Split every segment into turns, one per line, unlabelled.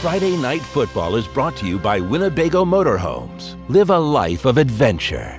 Friday Night Football is brought to you by Winnebago Motorhomes. Live a life of adventure.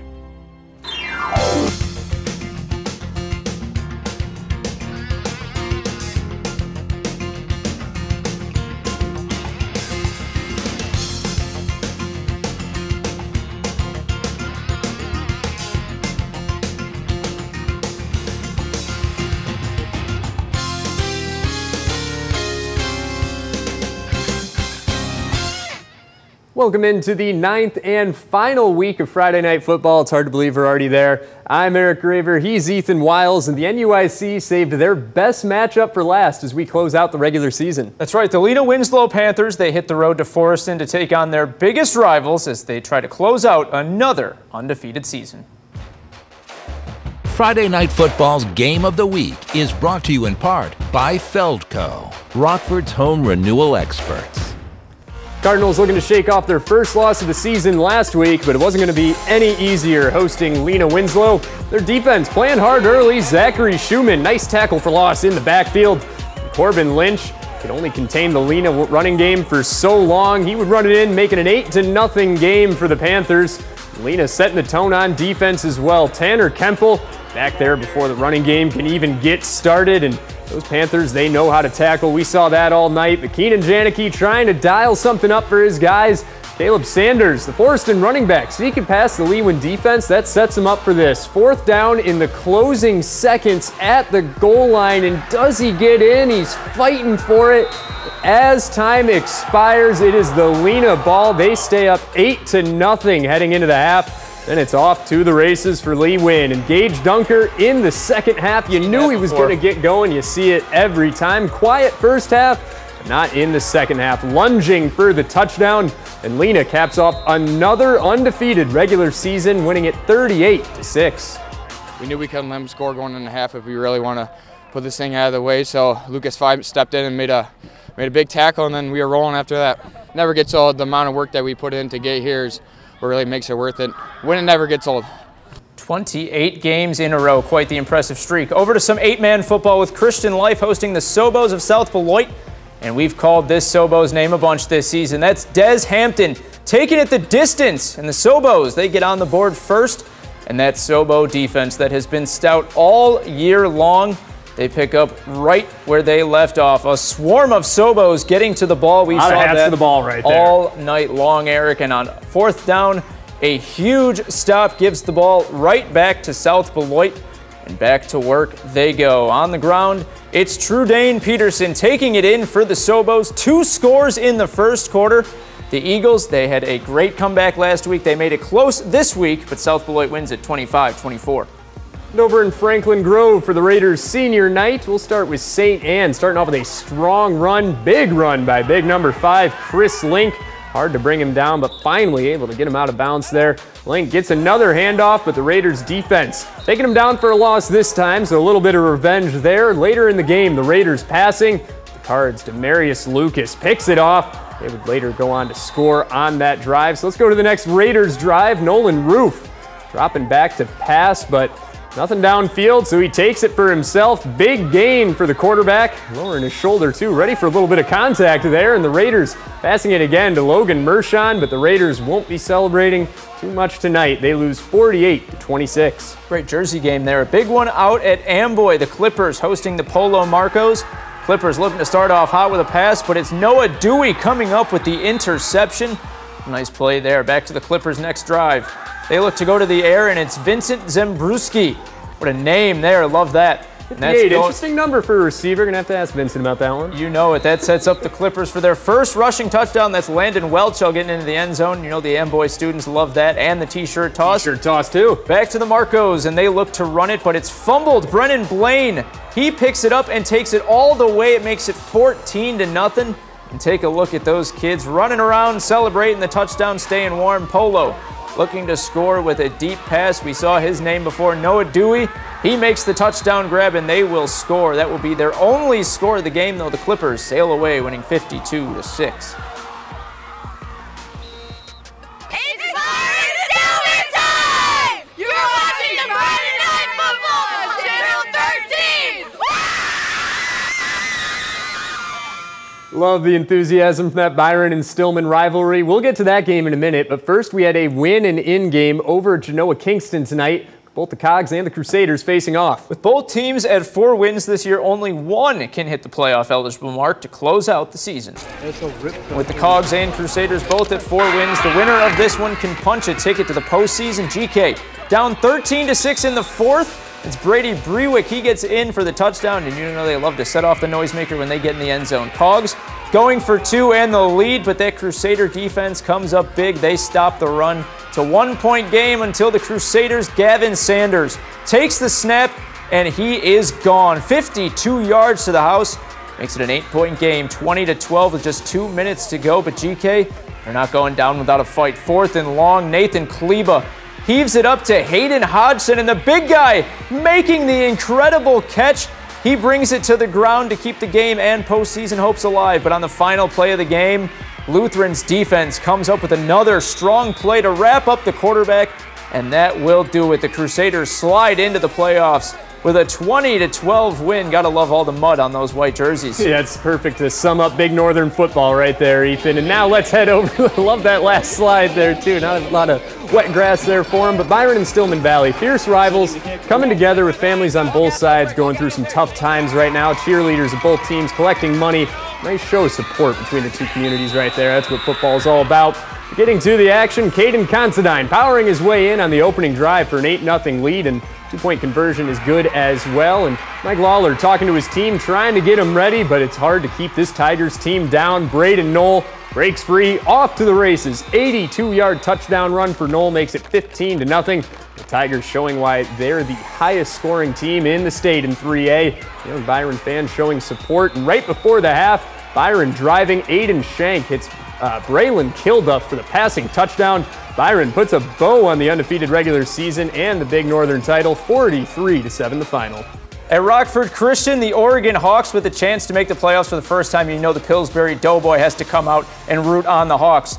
Welcome into the 9th and final week of Friday Night Football. It's hard to believe we're already there. I'm Eric Graver, he's Ethan Wiles, and the NUIC saved their best matchup for last as we close out the regular season.
That's right, the Lena Winslow Panthers, they hit the road to Forreston to take on their biggest rivals as they try to close out another undefeated season.
Friday Night Football's Game of the Week is brought to you in part by Feldco, Rockford's home renewal experts.
Cardinals looking to shake off their first loss of the season last week, but it wasn't going to be any easier hosting Lena Winslow. Their defense playing hard early. Zachary Schumann, nice tackle for loss in the backfield. Corbin Lynch could only contain the Lena running game for so long. He would run it in, making an 8-0 game for the Panthers. Lena setting the tone on defense as well. Tanner Kempel back there before the running game can even get started, and those Panthers, they know how to tackle. We saw that all night. But Keenan Janicki trying to dial something up for his guys. Caleb Sanders, the Forreston running back, sneaking past the Leewin defense. That sets him up for this. 4th down in the closing seconds at the goal line. And does he get in? He's fighting for it. As time expires, it is the Lena ball. They stay up 8-0 heading into the half. Then it's off to the races for Lee Wynn. And Gage Dunker in the second half. You knew he was going to get going. You see it every time. Quiet first half, but not in the second half. Lunging for the touchdown. And Lena caps off another undefeated regular season, winning it 38-6.
We knew we couldn't let them score going in the half if we really want to put this thing out of the way. So Lucas Five stepped in and made a big tackle, and then we were rolling after that. Never gets old. The amount of work that we put in to get here is what really makes it worth it. Winning never gets old.
28 games in a row, quite the impressive streak. Over to some 8-man football with Christian Life hosting the Sobos of South Beloit. And we've called this Sobos name a bunch this season. That's Des Hampton taking it the distance. And the Sobos, they get on the board first. And that Sobo defense that has been stout all year long, they pick up right where they left off. A swarm of Sobos getting to the ball. We saw that
to the ball right there
all night long, Eric. And on 4th down, a huge stop gives the ball right back to South Beloit. And back to work they go. On the ground, it's Trudane Peterson taking it in for the Sobos. 2 scores in the first quarter. The Eagles, they had a great comeback last week. They made it close this week, but South Beloit wins at 25-24.
And over in Franklin Grove for the Raiders senior night, we'll start with St. Anne, starting off with a strong run, big run by big number 5, Chris Link. Hard to bring him down, but finally able to get him out of bounds there. Link gets another handoff, but the Raiders defense taking him down for a loss this time, so a little bit of revenge there. Later in the game, the Raiders passing. The Cards, Demarius Lucas picks it off. They would later go on to score on that drive. So let's go to the next Raiders drive. Nolan Roof dropping back to pass, but nothing downfield, so he takes it for himself. Big gain for the quarterback, lowering his shoulder too, ready for a little bit of contact there, and the Raiders passing it again to Logan Mershon, but the Raiders won't be celebrating too much tonight. They lose 48-26.
Great Jersey game there. A big one out at Amboy. The Clippers hosting the Polo Marcos. Clippers looking to start off hot with a pass, but it's Noah Dewey coming up with the interception. Nice play there. Back to the Clippers' next drive. They look to go to the air, and it's Vincent Zembruski. What a name there. Love that.
58, interesting number for a receiver. Going to have to ask Vincent about that one.
You know it. That sets up the Clippers for their first rushing touchdown. That's Landon Welchel getting into the end zone. You know the Amboy students love that, and the T-shirt toss.
T-shirt toss, too.
Back to the Marcos, and they look to run it, but it's fumbled. Brennan Blaine, he picks it up and takes it all the way. It makes it 14-0. And take a look at those kids running around, celebrating the touchdown, staying warm. Polo looking to score with a deep pass. We saw his name before, Noah Dewey. He makes the touchdown grab, and they will score. That will be their only score of the game, though. The Clippers sail away, winning 52-6.
Love the enthusiasm from that Byron and Stillman rivalry. We'll get to that game in a minute, but first we had a win and in game over Genoa Kingston tonight. Both the Cogs and the Crusaders facing off.
With both teams at 4 wins this year, only one can hit the playoff eligible mark to close out the season. With the Cogs and Crusaders both at 4 wins, the winner of this one can punch a ticket to the postseason. GK down 13-6 in the 4th. It's Brady Brewick. He gets in for the touchdown, and you know they love to set off the noisemaker when they get in the end zone. Cogs going for 2 and the lead, but that Crusader defense comes up big. They stop the run. It's a 1-point game until the Crusaders' Gavin Sanders takes the snap, and he is gone. 52 yards to the house. Makes it an 8-point game, 20-12 with just 2 minutes to go. But GK, they're not going down without a fight. 4th and long, Nathan Kleba heaves it up to Hayden Hodgson, and the big guy making the incredible catch. He brings it to the ground to keep the game and postseason hopes alive. But on the final play of the game, Lutheran's defense comes up with another strong play to wrap up the quarterback, and that will do it. The Crusaders slide into the playoffs with a 20-12 win. Gotta love all the mud on those white jerseys.
Yeah, it's perfect to sum up Big Northern football right there, Ethan. And now let's head over. Love that last slide there, too. Not a lot of wet grass there for them. But Byron and Stillman Valley, fierce rivals, coming together with families on both sides, going through some tough times right now. Cheerleaders of both teams collecting money. Nice show of support between the two communities right there. That's what football is all about. Getting to the action, Caden Considine powering his way in on the opening drive for an 8-0 lead, and 2-point conversion is good as well. And Mike Lawler talking to his team, trying to get them ready, but it's hard to keep this Tigers team down. Braden Knoll breaks free, off to the races. 82-yard touchdown run for Knoll makes it 15-0. The Tigers showing why they're the highest scoring team in the state in 3A. Young Byron fans showing support, and right before the half, Byron driving, Aiden Shank hits Braylon Kilduff for the passing touchdown. Byron puts a bow on the undefeated regular season and the Big Northern title, 43-7 the final.
At Rockford Christian, the Oregon Hawks with a chance to make the playoffs for the first time. You know the Pillsbury Doughboy has to come out and root on the Hawks.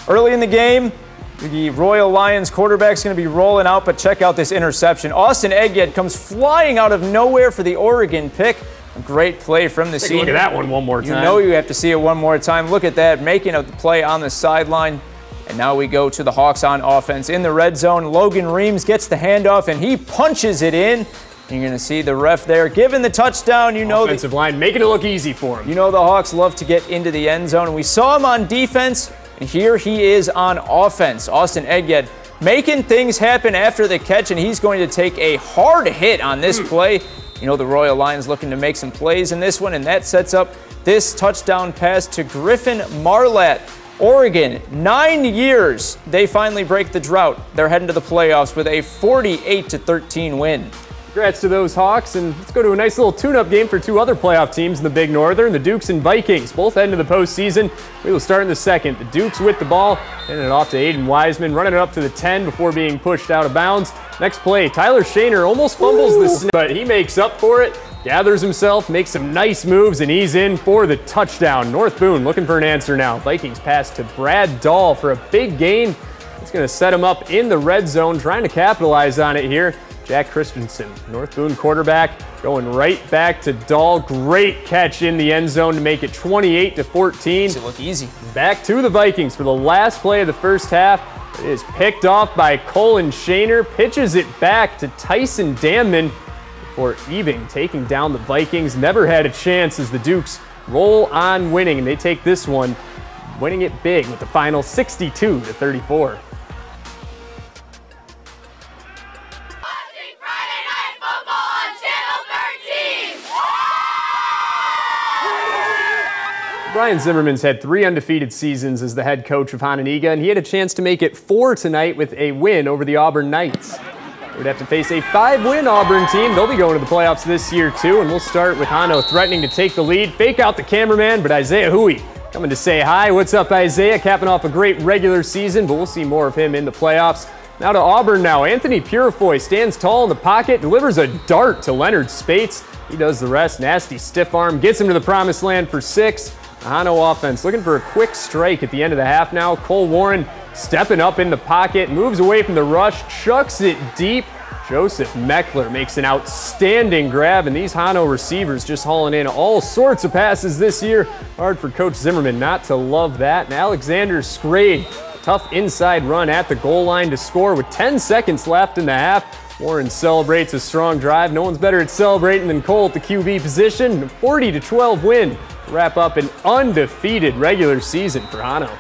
Early in the game, the Royal Lions quarterback's going to be rolling out, but check out this interception. Austin Egghead comes flying out of nowhere for the Oregon pick. A great play from the senior.
Look at that one more time.
You know you have to see it one more time. Look at that, making a play on the sideline. And now we go to the Hawks on offense. In the red zone, Logan Reams gets the handoff, and he punches it in. You're going to see the ref there giving the touchdown. You know,
offensive line making it look easy for him.
You know the Hawks love to get into the end zone. And we saw him on defense, and here he is on offense. Austin Egghead making things happen after the catch, and he's going to take a hard hit on this play. You know the Royal Lions looking to make some plays in this one, and that sets up this touchdown pass to Griffin Marlatt. Oregon, 9 years, they finally break the drought. They're heading to the playoffs with a 48-13 win.
Congrats to those Hawks, and let's go to a nice little tune-up game for 2 other playoff teams in the Big Northern, the Dukes and Vikings, both heading to the postseason. We will start in the second. The Dukes with the ball, handing it off to Aiden Wiseman, running it up to the 10 before being pushed out of bounds. Next play, Tyler Shaner almost fumbles the snap, but he makes up for it, gathers himself, makes some nice moves, and he's in for the touchdown. North Boone looking for an answer now. Vikings pass to Brad Dahl for a big gain. It's going to set him up in the red zone, trying to capitalize on it here. Jack Christensen, North Boone quarterback, going right back to Dahl. Great catch in the end zone to make it 28-14.
Makes it look easy.
Back to the Vikings for the last play of the first half. It is picked off by Colin Shaner, pitches it back to Tyson Damman before Ebing taking down the Vikings. Never had a chance as the Dukes roll on winning, and they take this one, winning it big with the final 62-34. Brian Zimmerman's had 3 undefeated seasons as the head coach of Hononegah, and he had a chance to make it 4 tonight with a win over the Auburn Knights. They would have to face a 5-win Auburn team. They'll be going to the playoffs this year, too, and we'll start with Hano threatening to take the lead. Fake out the cameraman, but Isaiah Hui coming to say hi. What's up, Isaiah? Capping off a great regular season, but we'll see more of him in the playoffs. Now to Auburn now. Anthony Purifoy stands tall in the pocket, delivers a dart to Leonard Spates. He does the rest. Nasty stiff arm, gets him to the promised land for 6. Hano offense looking for a quick strike at the end of the half now. Cole Warren stepping up in the pocket, moves away from the rush, chucks it deep. Joseph Meckler makes an outstanding grab, and these Hano receivers just hauling in all sorts of passes this year. Hard for Coach Zimmerman not to love that. And Alexander Scrade, tough inside run at the goal line to score with 10 seconds left in the half. Warren celebrates a strong drive. No one's better at celebrating than Cole at the QB position. 40-12 win to wrap up an undefeated regular season for Hano.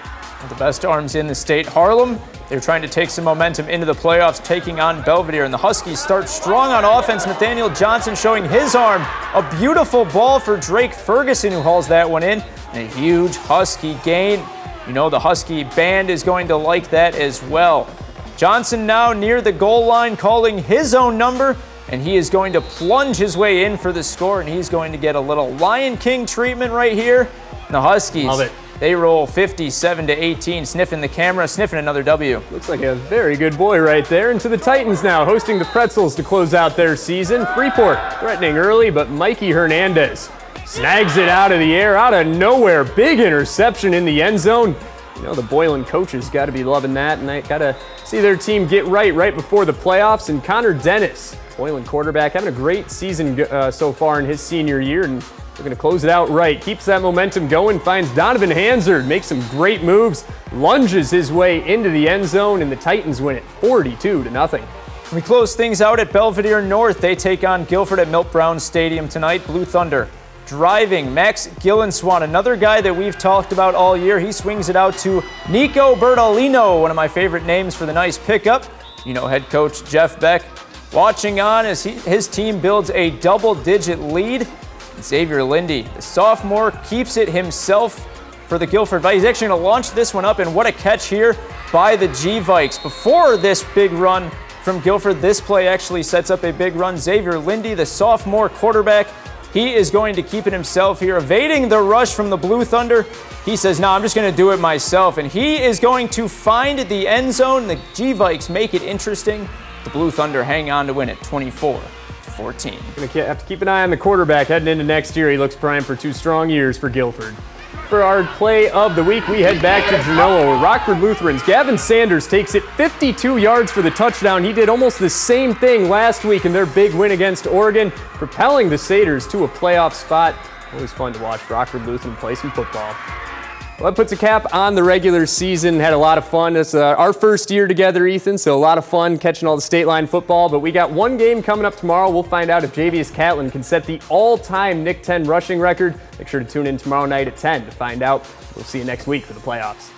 The best arms in the state, Harlem. They're trying to take some momentum into the playoffs, taking on Belvedere. And the Huskies start strong on offense. Nathaniel Johnson showing his arm. A beautiful ball for Drake Ferguson, who hauls that one in. And a huge Husky gain. You know the Husky band is going to like that as well. Johnson now near the goal line, calling his own number. And he is going to plunge his way in for the score. And he's going to get a little Lion King treatment right here. And the Huskies.
Love it.
They roll 57-18, sniffing the camera, sniffing another W.
Looks like a very good boy right there. And to the Titans now, hosting the Pretzels to close out their season. Freeport threatening early, but Mikey Hernandez snags it out of the air, out of nowhere. Big interception in the end zone. You know, the Boylan coaches got to be loving that, and they got to see their team get right before the playoffs. And Connor Dennis, Boylan quarterback, having a great season so far in his senior year, and they're going to close it out right. Keeps that momentum going, finds Donovan Hansard, makes some great moves, lunges his way into the end zone, and the Titans win it 42-0.
We close things out at Belvedere North. They take on Guilford at Milt Brown Stadium tonight. Blue Thunder driving. Max Gillenswan, another guy that we've talked about all year. He swings it out to Nico Bertolino, one of my favorite names for the nice pickup. You know, head coach Jeff Beck watching on as his team builds a double-digit lead. Xavier Lindy, the sophomore, keeps it himself for the Guilford Vikes. He's actually going to launch this one up, and what a catch here by the G-Vikes. Before this big run from Guilford, this play actually sets up a big run. Xavier Lindy, the sophomore quarterback, he is going to keep it himself here, evading the rush from the Blue Thunder. He says, no, I'm just going to do it myself, and he is going to find the end zone. The G-Vikes make it interesting. The Blue Thunder hang on to win it 24-14.
Gonna have to keep an eye on the quarterback heading into next year. He looks primed for 2 strong years for Guilford. For our play of the week, we head back to Genoa. Rockford Lutherans. Gavin Sanders takes it 52 yards for the touchdown. He did almost the same thing last week in their big win against Oregon, propelling the Satyrs to a playoff spot. Always fun to watch Rockford Lutheran play some football. Well, that puts a cap on the regular season. Had a lot of fun. It's our first year together, Ethan, so a lot of fun catching all the state line football. But we got one game coming up tomorrow. We'll find out if Javius Catlin can set the all-time Nick 10 rushing record. Make sure to tune in tomorrow night at 10 to find out. We'll see you next week for the playoffs.